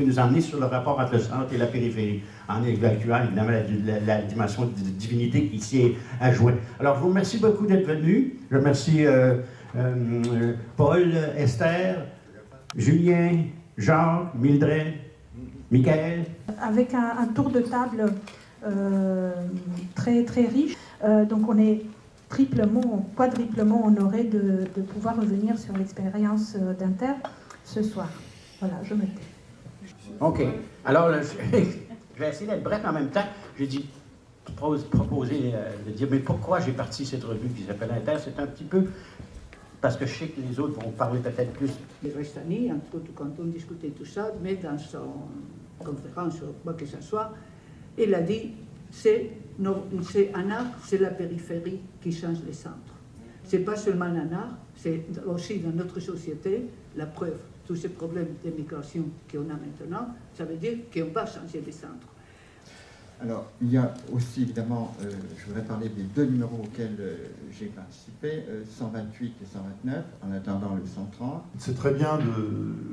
nous emmener sur le rapport entre le centre et la périphérie, en évacuant évidemment la dimension de divinité qui s'y est adjointe. Alors, je vous remercie beaucoup d'être venus. Je remercie Paul, Esther, Julien, Jacques, Mildred, Michael. Avec un tour de table très, très riche, donc on est triplement, quadruplement honoré de pouvoir revenir sur l'expérience d'Inter ce soir. Voilà, je me tais. OK. Alors, là, je vais essayer d'être bref en même temps. J'ai dit, proposer de dire, mais pourquoi j'ai parti cette revue qui s'appelle Inter? C'est un petit peu parce que je sais que les autres vont parler peut-être plus. Restani, quand on discutait tout ça, mais dans son conférence ou quoi que ce soit, il a dit, c'est un art, c'est la périphérie qui change les centres. C'est pas seulement un art, c'est aussi dans notre société, la preuve. Tous ces problèmes d'immigration qu'on a maintenant, ça veut dire qu'on va changer les centres. Alors, il y a aussi, évidemment, je voudrais parler des deux numéros auxquels j'ai participé, 128 et 129, en attendant le 130. C'est très bien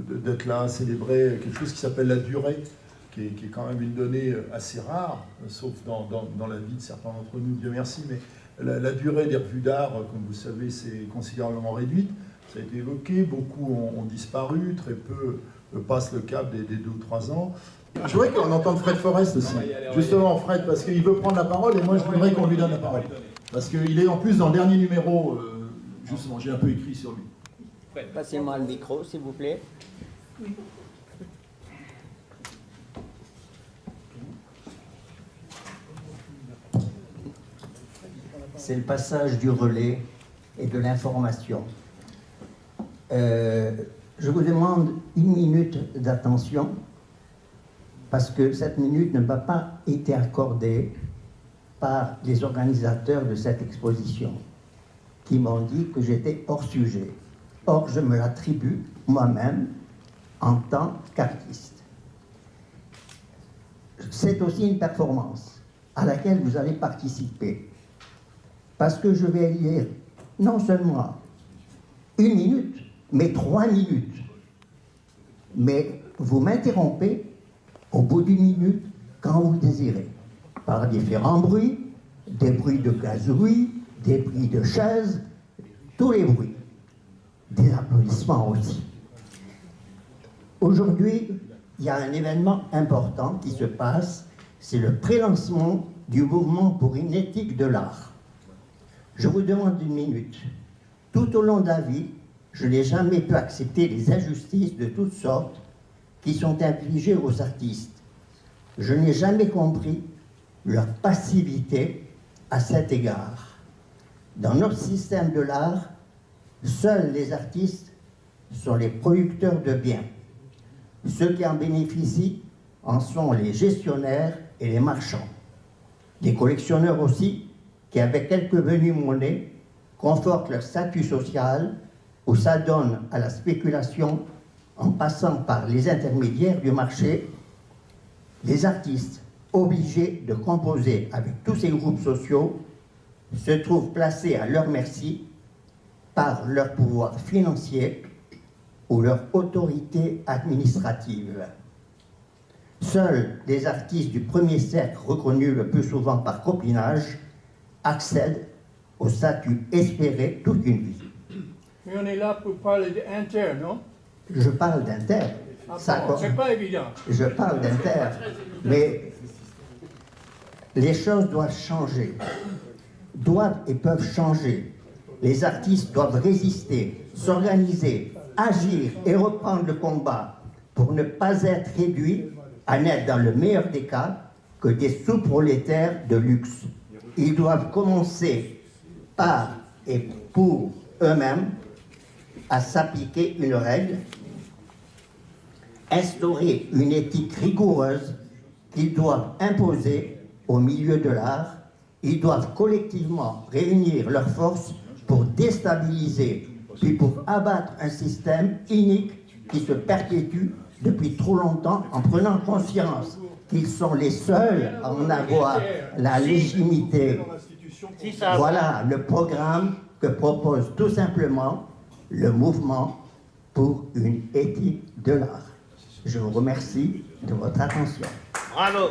d'être là, célébrer quelque chose qui s'appelle la durée, qui est quand même une donnée assez rare, sauf dans la vie de certains d'entre nous, Dieu merci, mais la durée des revues d'art, comme vous savez, c'est considérablement réduite. Ça a été évoqué, beaucoup ont disparu, très peu passent le cap des 2 ou 3 ans. Je voudrais qu'on entende Fred Forrest aussi. Justement, Fred, parce qu'il veut prendre la parole et moi je voudrais qu'on lui donne la parole. Parce qu'il est en plus dans le dernier numéro, justement, j'ai un peu écrit sur lui. Passez-moi le micro, s'il vous plaît. Oui. C'est le passage du relais et de l'information. Je vous demande 1 minute d'attention parce que cette minute ne m'a pas été accordée par les organisateurs de cette exposition qui m'ont dit que j'étais hors sujet. Or, je me l'attribue moi-même en tant qu'artiste. C'est aussi une performance à laquelle vous allez participer parce que je vais lire non seulement 1 minute, mais 3 minutes. Mais vous m'interrompez au bout d'1 minute quand vous le désirez, par différents bruits, des bruits de gazouillis, des bruits de chaises, tous les bruits, des applaudissements aussi. Aujourd'hui, il y a un événement important qui se passe, c'est le prélancement du mouvement pour une éthique de l'art. Je vous demande 1 minute. Tout au long de la vie, je n'ai jamais pu accepter les injustices de toutes sortes qui sont infligées aux artistes. Je n'ai jamais compris leur passivité à cet égard. Dans notre système de l'art, seuls les artistes sont les producteurs de biens. Ceux qui en bénéficient en sont les gestionnaires et les marchands. Les collectionneurs aussi, qui avec quelques venues monnaie, confortent leur statut social ou s'adonnent à la spéculation en passant par les intermédiaires du marché. Les artistes, obligés de composer avec tous ces groupes sociaux, se trouvent placés à leur merci par leur pouvoir financier ou leur autorité administrative. Seuls les artistes du premier cercle, reconnus le plus souvent par copinage, accèdent au statut espéré toute une vie. Mais on est là pour parler d'Inter, non? Je parle d'Inter. Ah bon, c'est pas évident. Je parle d'Inter. Mais les choses doivent changer. Doivent et peuvent changer. Les artistes doivent résister, s'organiser, agir et reprendre le combat pour ne pas être réduits à n'être, dans le meilleur des cas, que des sous-prolétaires de luxe. Ils doivent commencer par et pour eux-mêmes à s'appliquer une règle, instaurer une éthique rigoureuse qu'ils doivent imposer au milieu de l'art. Ils doivent collectivement réunir leurs forces pour déstabiliser, puis pour abattre un système inique qui se perpétue depuis trop longtemps en prenant conscience qu'ils sont les seuls à en avoir la légitimité. Voilà le programme que propose tout simplement le mouvement pour une éthique de l'art. Je vous remercie de votre attention. Bravo.